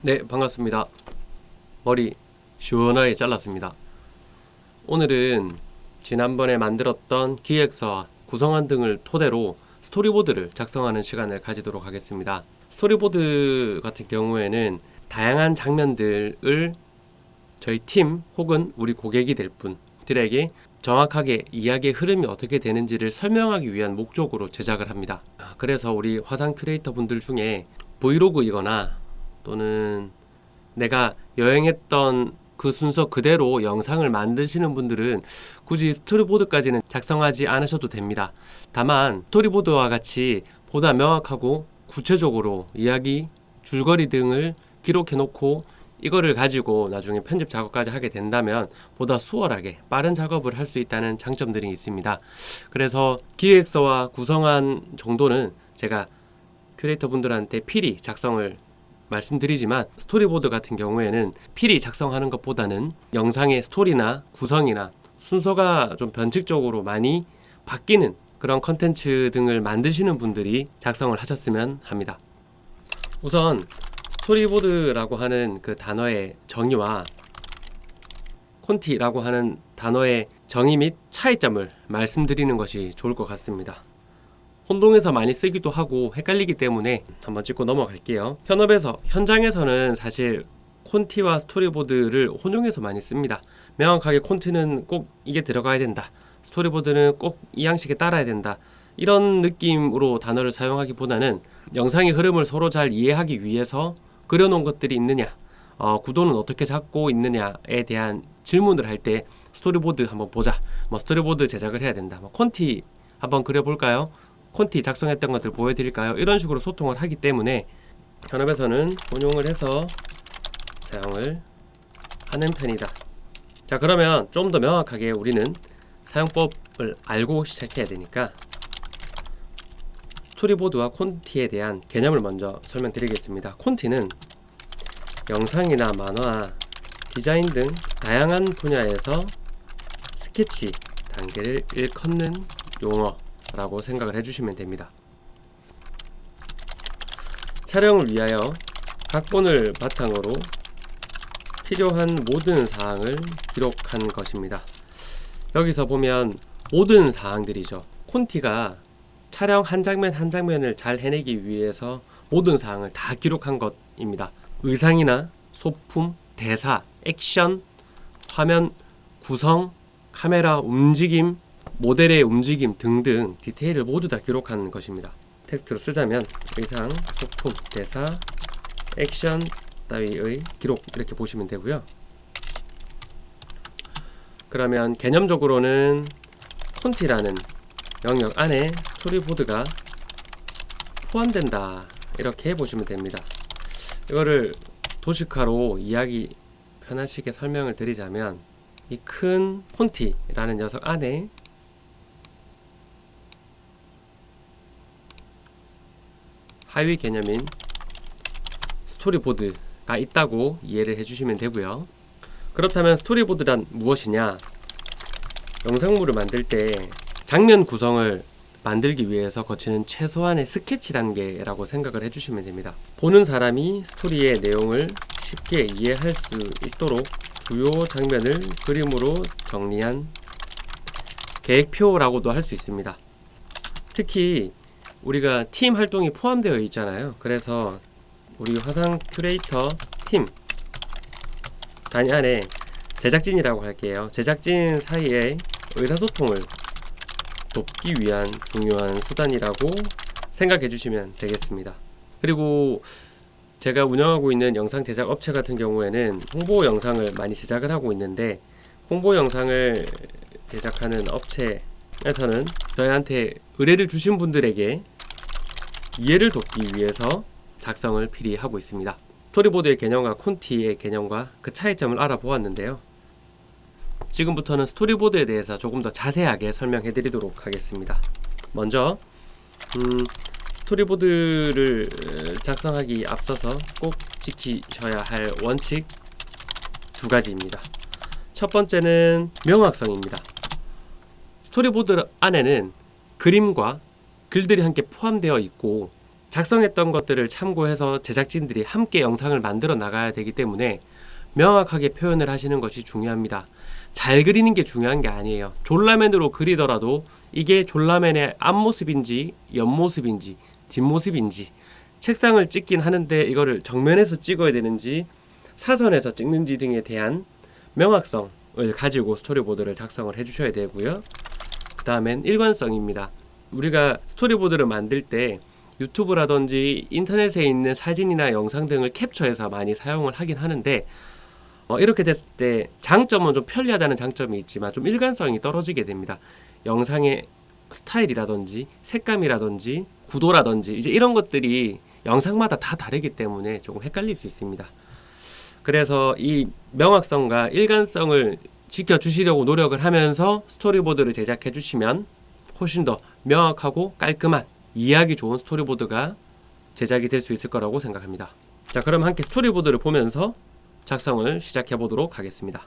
네, 반갑습니다. 머리 시원하게 잘랐습니다. 오늘은 지난번에 만들었던 기획서와 구성안 등을 토대로 스토리보드를 작성하는 시간을 가지도록 하겠습니다. 스토리보드 같은 경우에는 다양한 장면들을 저희 팀 혹은 우리 고객이 될 분들에게 정확하게 이야기의 흐름이 어떻게 되는지를 설명하기 위한 목적으로 제작을 합니다. 그래서 우리 화상 큐레이터 분들 중에 브이로그이거나 또는 내가 여행했던 그 순서 그대로 영상을 만드시는 분들은 굳이 스토리보드까지는 작성하지 않으셔도 됩니다. 다만 스토리보드와 같이 보다 명확하고 구체적으로 이야기, 줄거리 등을 기록해 놓고 이거를 가지고 나중에 편집 작업까지 하게 된다면 보다 수월하게 빠른 작업을 할 수 있다는 장점들이 있습니다. 그래서 기획서와 구성안 정도는 제가 큐레이터 분들한테 필히 작성을 말씀드리지만, 스토리보드 같은 경우에는 필히 작성하는 것보다는 영상의 스토리나 구성이나 순서가 좀 변칙적으로 많이 바뀌는 그런 컨텐츠 등을 만드시는 분들이 작성을 하셨으면 합니다. 우선 스토리보드라고 하는 그 단어의 정의와 콘티라고 하는 단어의 정의 및 차이점을 말씀드리는 것이 좋을 것 같습니다. 혼동해서 많이 쓰기도 하고 헷갈리기 때문에 한번 짚고 넘어갈게요. 현장에서는 사실 콘티와 스토리보드를 혼용해서 많이 씁니다. 명확하게 콘티는 꼭 이게 들어가야 된다, 스토리보드는 꼭 이 양식에 따라야 된다, 이런 느낌으로 단어를 사용하기보다는 영상의 흐름을 서로 잘 이해하기 위해서 그려놓은 것들이 있느냐, 구도는 어떻게 잡고 있느냐에 대한 질문을 할 때 스토리보드 한번 보자, 스토리보드 제작을 해야 된다, 콘티 한번 그려볼까요, 콘티 작성했던 것들 보여드릴까요, 이런 식으로 소통을 하기 때문에 현업에서는 혼용을 해서 사용을 하는 편이다. 자, 그러면 좀 더 명확하게 우리는 사용법을 알고 시작해야 되니까 스토리보드와 콘티에 대한 개념을 먼저 설명드리겠습니다. 콘티는 영상이나 만화, 디자인 등 다양한 분야에서 스케치 단계를 일컫는 용어라고 생각을 해주시면 됩니다. 촬영을 위하여 각본을 바탕으로 필요한 모든 사항을 기록한 것입니다. 여기서 보면 모든 사항들이죠. 콘티가 촬영 한 장면 한 장면을 잘 해내기 위해서 모든 사항을 다 기록한 것입니다. 의상이나 소품, 대사, 액션, 화면 구성, 카메라 움직임, 모델의 움직임 등등 디테일을 모두 다 기록한 것입니다. 텍스트로 쓰자면 의상, 소품, 대사, 액션 따위의 기록, 이렇게 보시면 되고요. 그러면 개념적으로는 콘티라는 영역 안에 스토리보드가 포함된다, 이렇게 보시면 됩니다. 이거를 도식화로 이야기 편하시게 설명을 드리자면, 이 큰 콘티라는 녀석 안에 하위 개념인 스토리보드가 있다고 이해를 해주시면 되고요. 그렇다면 스토리보드란 무엇이냐? 영상물을 만들 때 장면 구성을 만들기 위해서 거치는 최소한의 스케치 단계라고 생각을 해주시면 됩니다. 보는 사람이 스토리의 내용을 쉽게 이해할 수 있도록 주요 장면을 그림으로 정리한 계획표라고도 할 수 있습니다. 특히 우리가 팀 활동이 포함되어 있잖아요. 그래서 우리 화상 큐레이터 팀 단위 안에 제작진이라고 할게요. 제작진 사이에 의사소통을 돕기 위한 중요한 수단이라고 생각해 주시면 되겠습니다. 그리고 제가 운영하고 있는 영상 제작 업체 같은 경우에는 홍보 영상을 많이 제작을 하고 있는데, 홍보 영상을 제작하는 업체에서는 저희한테 의뢰를 주신 분들에게 이해를 돕기 위해서 작성을 필히 하고 있습니다. 스토리보드의 개념과 콘티의 개념과 그 차이점을 알아보았는데요. 지금부터는 스토리보드에 대해서 조금 더 자세하게 설명해 드리도록 하겠습니다. 먼저 스토리보드를 작성하기 앞서서 꼭 지키셔야 할 원칙 두 가지입니다. 첫 번째는 명확성입니다. 스토리보드 안에는 그림과 글들이 함께 포함되어 있고, 작성했던 것들을 참고해서 제작진들이 함께 영상을 만들어 나가야 되기 때문에 명확하게 표현을 하시는 것이 중요합니다. 잘 그리는 게 중요한 게 아니에요. 졸라맨으로 그리더라도 이게 졸라맨의 앞모습인지 옆모습인지 뒷모습인지, 책상을 찍긴 하는데 이거를 정면에서 찍어야 되는지 사선에서 찍는지 등에 대한 명확성을 가지고 스토리보드를 작성을 해주셔야 되고요. 그 다음엔 일관성입니다. 우리가 스토리보드를 만들 때 유튜브라든지 인터넷에 있는 사진이나 영상 등을 캡처해서 많이 사용을 하긴 하는데, 이렇게 됐을 때 장점은 좀 편리하다는 장점이 있지만 좀 일관성이 떨어지게 됩니다. 영상의 스타일이라든지 색감이라든지 구도라든지 이제 이런 것들이 영상마다 다 다르기 때문에 조금 헷갈릴 수 있습니다. 그래서 이 명확성과 일관성을 지켜주시려고 노력을 하면서 스토리보드를 제작해 주시면 훨씬 더 명확하고 깔끔한 이해하기 좋은 스토리보드가 제작이 될 수 있을 거라고 생각합니다. 자, 그럼 함께 스토리보드를 보면서 작성을 시작해 보도록 하겠습니다.